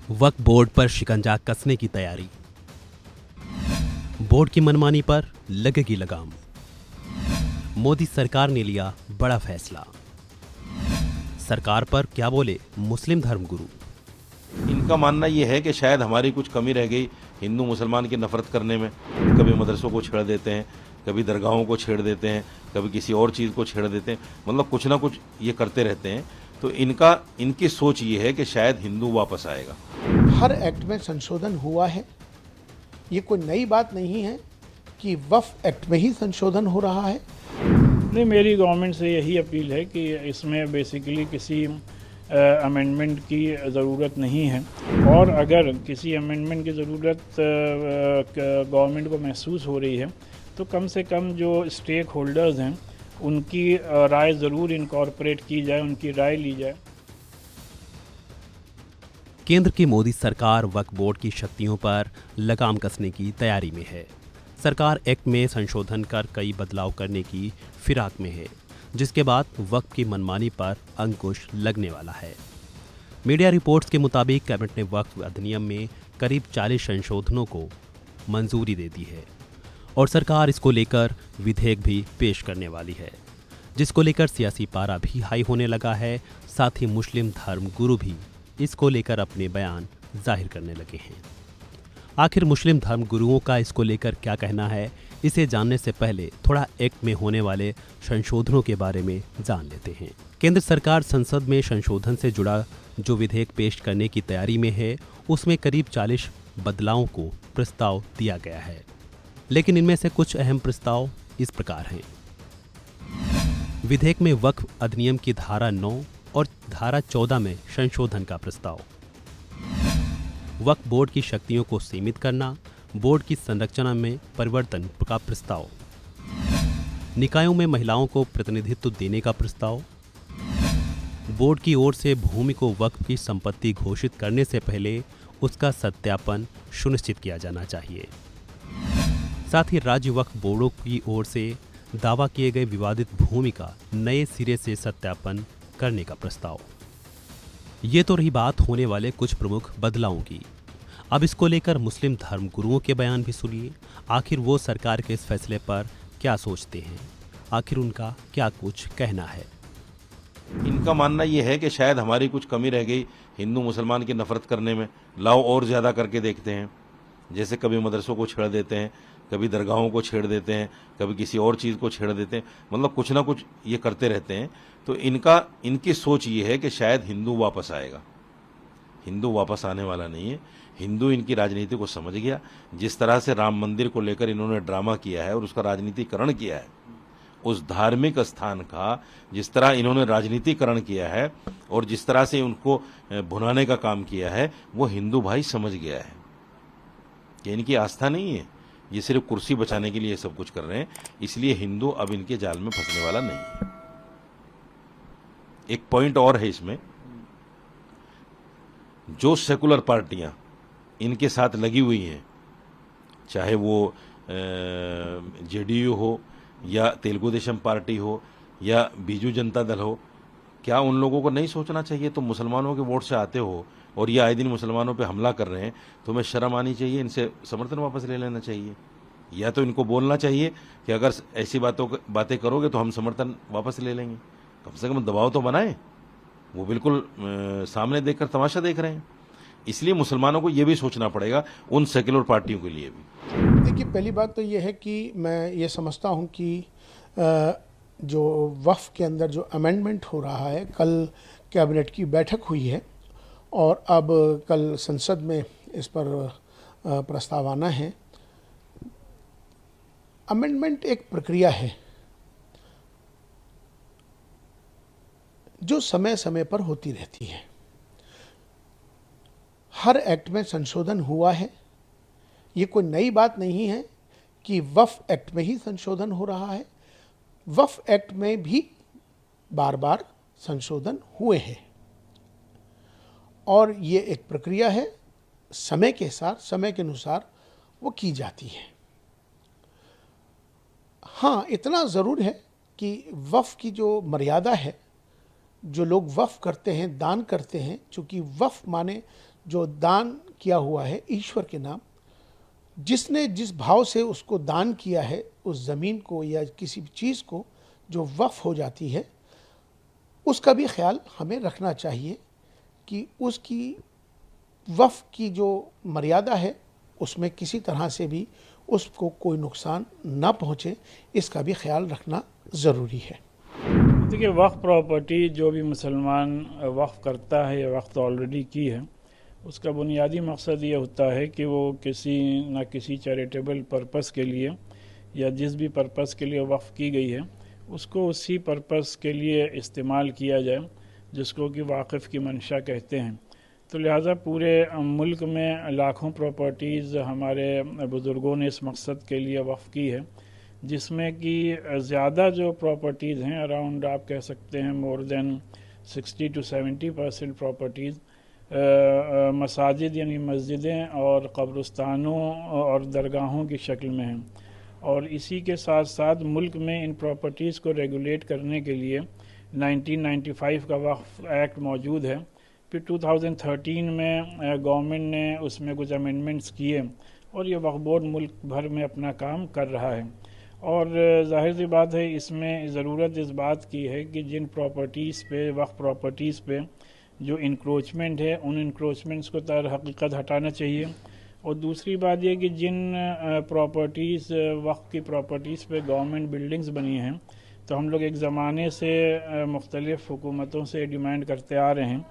वक्फ board पर शिकंजा कसने की तैयारी। बोर्ड की मनमानी पर लगेगी लगाम। मोदी सरकार ने लिया बड़ा फैसला। सरकार पर क्या बोले मुस्लिम धर्मगुरु। इनका मानना ये है कि शायद हमारी कुछ कमी रह गई हिंदू मुसलमान की नफरत करने में। कभी मदरसों को छेड़ देते हैं, कभी दरगाहों को छेड़ देते हैं, कभी किसी और चीज़ को छेड़ देते हैं, मतलब कुछ ना कुछ ये करते रहते हैं। तो इनकी सोच ये है कि शायद हिंदू वापस आएगा। हर एक्ट में संशोधन हुआ है, ये कोई नई बात नहीं है कि वक्फ एक्ट में ही संशोधन हो रहा है। नहीं, मेरी गवर्नमेंट से यही अपील है कि इसमें बेसिकली किसी अमेंडमेंट की ज़रूरत नहीं है, और अगर किसी अमेंडमेंट की ज़रूरत गवर्नमेंट को महसूस हो रही है तो कम से कम जो स्टेक होल्डर्स हैं उनकी राय ज़रूर इनकॉर्पोरेट की जाए, उनकी राय ली जाए। केंद्र की मोदी सरकार वक्फ बोर्ड की शक्तियों पर लगाम कसने की तैयारी में है। सरकार एक्ट में संशोधन कर कई बदलाव करने की फिराक में है, जिसके बाद वक्फ की मनमानी पर अंकुश लगने वाला है। मीडिया रिपोर्ट्स के मुताबिक कैबिनेट ने वक्फ अधिनियम में करीब 40 संशोधनों को मंजूरी दे दी है और सरकार इसको लेकर विधेयक भी पेश करने वाली है, जिसको लेकर सियासी पारा भी हाई होने लगा है। साथ ही मुस्लिम धर्म गुरु भी इसको लेकर अपने बयान जाहिर करने लगे हैं। आखिर मुस्लिम धर्म गुरुओं का इसको लेकर क्या कहना है, इसे जानने से पहले थोड़ा एक्ट में होने वाले संशोधनों के बारे में जान लेते हैं। केंद्र सरकार संसद में संशोधन से जुड़ा जो विधेयक पेश करने की तैयारी में है, उसमें करीब 40 बदलावों को प्रस्ताव दिया गया है, लेकिन इनमें से कुछ अहम प्रस्ताव इस प्रकार हैं। विधेयक में वक्फ अधिनियम की धारा 9 और धारा 14 में संशोधन का प्रस्ताव। वक्फ बोर्ड की शक्तियों को सीमित करना, बोर्ड की संरचना में परिवर्तन का प्रस्ताव, निकायों में महिलाओं को प्रतिनिधित्व देने का प्रस्ताव, बोर्ड की ओर से भूमि को वक्फ की संपत्ति घोषित करने से पहले उसका सत्यापन सुनिश्चित किया जाना चाहिए। साथ ही राज्य वक्फ बोर्डों की ओर से दावा किए गए विवादित भूमि का नए सिरे से सत्यापन करने का प्रस्ताव। ये तो रही बात होने वाले कुछ प्रमुख बदलावों की। अब इसको लेकर मुस्लिम धर्म गुरुओं के बयान भी सुनिए। आखिर वो सरकार के इस फैसले पर क्या सोचते हैं, आखिर उनका क्या कुछ कहना है। इनका मानना ये है कि शायद हमारी कुछ कमी रह गई हिंदू मुसलमान की नफरत करने में, लाओ और ज़्यादा करके देखते हैं। जैसे कभी मदरसों को छेड़ देते हैं, कभी दरगाहों को छेड़ देते हैं, कभी किसी और चीज़ को छेड़ देते हैं, मतलब कुछ ना कुछ ये करते रहते हैं। तो इनकी सोच ये है कि शायद हिंदू वापस आएगा। हिंदू वापस आने वाला नहीं है। हिंदू इनकी राजनीति को समझ गया। जिस तरह से राम मंदिर को लेकर इन्होंने ड्रामा किया है और उसका राजनीतिकरण किया है, उस धार्मिक स्थान का जिस तरह इन्होंने राजनीतिकरण किया है और जिस तरह से उनको भुनाने का काम किया है, वो हिंदू भाई समझ गया है कि इनकी आस्था नहीं है, ये सिर्फ कुर्सी बचाने के लिए सब कुछ कर रहे हैं। इसलिए हिंदू अब इनके जाल में फंसने वाला नहीं है। एक पॉइंट और है इसमें, जो सेकुलर पार्टियां इनके साथ लगी हुई हैं, चाहे वो जेडीयू हो या तेलुगु देशम पार्टी हो या बीजू जनता दल हो, क्या उन लोगों को नहीं सोचना चाहिए? तुम मुसलमानों के वोट से आते हो और ये आए दिन मुसलमानों पे हमला कर रहे हैं, तुम्हें शर्म आनी चाहिए, इनसे समर्थन वापस ले लेना चाहिए। या तो इनको बोलना चाहिए कि अगर ऐसी बातें करोगे तो हम समर्थन वापस ले लेंगे। कम से कम दबाव तो बनाएं। वो बिल्कुल सामने देखकर तमाशा देख रहे हैं। इसलिए मुसलमानों को ये भी सोचना पड़ेगा, उन सेक्युलर पार्टियों के लिए भी। देखिए, पहली बात तो ये है कि मैं ये समझता हूँ कि जो वक्फ के अंदर जो अमेंडमेंट हो रहा है, कल कैबिनेट की बैठक हुई है और अब कल संसद में इस पर प्रस्ताव आना है। अमेंडमेंट एक प्रक्रिया है जो समय समय पर होती रहती है। हर एक्ट में संशोधन हुआ है, ये कोई नई बात नहीं है कि वक्फ एक्ट में ही संशोधन हो रहा है। वक्फ एक्ट में भी बार बार संशोधन हुए हैं और ये एक प्रक्रिया है, समय के साथ, समय के अनुसार वो की जाती है। हाँ, इतना ज़रूर है कि वक्फ की जो मर्यादा है, जो लोग वक्फ करते हैं, दान करते हैं, चूँकि वक्फ माने जो दान किया हुआ है ईश्वर के नाम, जिसने जिस भाव से उसको दान किया है, उस ज़मीन को या किसी भी चीज़ को जो वक्फ हो जाती है, उसका भी ख्याल हमें रखना चाहिए कि उसकी वक्फ की जो मर्यादा है उसमें किसी तरह से भी उसको कोई नुकसान ना पहुँचे, इसका भी ख्याल रखना ज़रूरी है। देखिए, वक्फ प्रॉपर्टी जो भी मुसलमान वक्फ करता है या वक्फ ऑलरेडी की है, उसका बुनियादी मकसद ये होता है कि वो किसी न किसी चैरिटेबल पर्पस के लिए या जिस भी पर्पस के लिए वक्फ की गई है उसको उसी पर्पस के लिए इस्तेमाल किया जाए, जिसको कि वाक़िफ़ की मंशा कहते हैं। तो लिहाजा पूरे मुल्क में लाखों प्रॉपर्टीज़ हमारे बुज़ुर्गों ने इस मकसद के लिए वक्फ की है, जिसमें कि ज़्यादा जो प्रॉपर्टीज़ हैं, अराउंड आप कह सकते हैं मोर देन 60 to 70% प्रॉपर्टीज़ मसाजिद यानी मस्जिदें और कब्रिस्तानों और दरगाहों की शक्ल में हैं। और इसी के साथ साथ मुल्क में इन प्रॉपर्टीज़ को रेगुलेट करने के लिए 1995 का वक्फ एक्ट मौजूद है। फिर 2013 में गवर्नमेंट ने उसमें कुछ अमेंडमेंट्स किए और ये वक्फ बोर्ड मुल्क भर में अपना काम कर रहा है। और जाहिर सी बात है, इसमें ज़रूरत इस बात की है कि जिन प्रॉपर्टीज़ पे, वक्फ प्रॉपर्टीज़ पे जो इंक्रोचमेंट है, उन इंक्रोचमेंट्स को तर हकीकत हटाना चाहिए। और दूसरी बात यह कि जिन प्रॉपर्टीज़, वक्फ की प्रॉपर्टीज़ पे गवर्नमेंट बिल्डिंग्स बनी हैं, तो हम लोग एक ज़माने से मुख्तलिफ़ हुकूमतों से डिमांड करते आ रहे हैं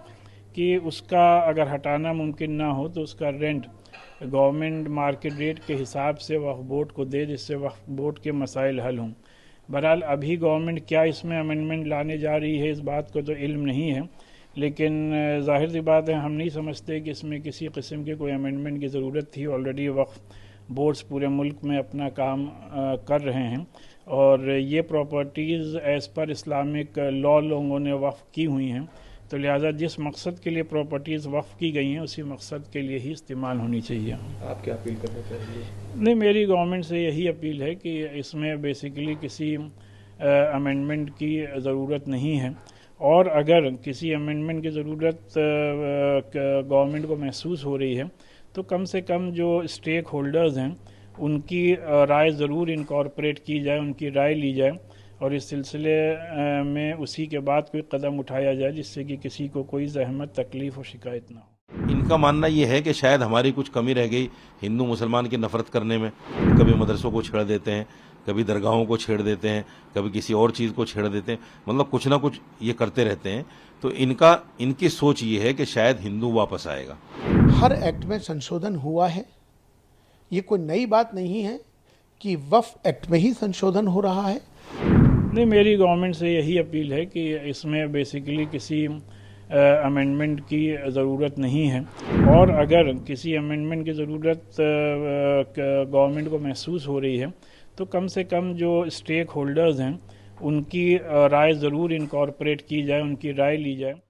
कि उसका अगर हटाना मुमकिन ना हो तो उसका रेंट गवर्नमेंट मार्केट रेट के हिसाब से वक्फ बोर्ड को दे, जिससे वक्फ बोर्ड के मसाइल हल हों। बहरहाल अभी गवर्नमेंट क्या इसमें अमेंडमेंट लाने जा रही है, इस बात को तो इल्म नहीं है, लेकिन जाहिर सी बात है, हम नहीं समझते कि इसमें किसी किस्म के कोई अमेंडमेंट की ज़रूरत थी। ऑलरेडी वक्फ बोर्ड्स पूरे मुल्क में अपना काम कर रहे हैं और ये properties as per Islamic law लोगों ने वक्फ की हुई हैं, तो लिहाजा जिस मकसद के लिए प्रॉपर्टीज़ वक्फ की गई हैं उसी मकसद के लिए ही इस्तेमाल होनी चाहिए। आप क्या अपील करना चाहिए? नहीं, मेरी गवर्नमेंट से यही अपील है कि इसमें बेसिकली किसी अमेंडमेंट की ज़रूरत नहीं है, और अगर किसी अमेंडमेंट की ज़रूरत गवर्नमेंट को महसूस हो रही है तो कम से कम जो स्टेक होल्डर्स हैं उनकी राय ज़रूर इनकॉर्पोरेट की जाए, उनकी राय ली जाए और इस सिलसिले में उसी के बाद कोई कदम उठाया जाए जिससे कि किसी को कोई ज़हमत, तकलीफ़ और शिकायत ना हो। इनका मानना ये है कि शायद हमारी कुछ कमी रह गई हिंदू मुसलमान की नफ़रत करने में। कभी मदरसों को छेड़ देते हैं, कभी दरगाहों को छेड़ देते हैं, कभी किसी और चीज़ को छेड़ देते हैं, मतलब कुछ ना कुछ ये करते रहते हैं। तो इनकी सोच ये है कि शायद हिंदू वापस आएगा। हर एक्ट में संशोधन हुआ है, ये कोई नई बात नहीं है कि वक्फ एक्ट में ही संशोधन हो रहा है। नहीं, मेरी गवर्नमेंट से यही अपील है कि इसमें बेसिकली किसी अमेंडमेंट की ज़रूरत नहीं है, और अगर किसी अमेंडमेंट की ज़रूरत गवर्नमेंट को महसूस हो रही है तो कम से कम जो स्टेक होल्डर्स हैं उनकी राय ज़रूर इनकॉर्पोरेट की जाए, उनकी राय ली जाए।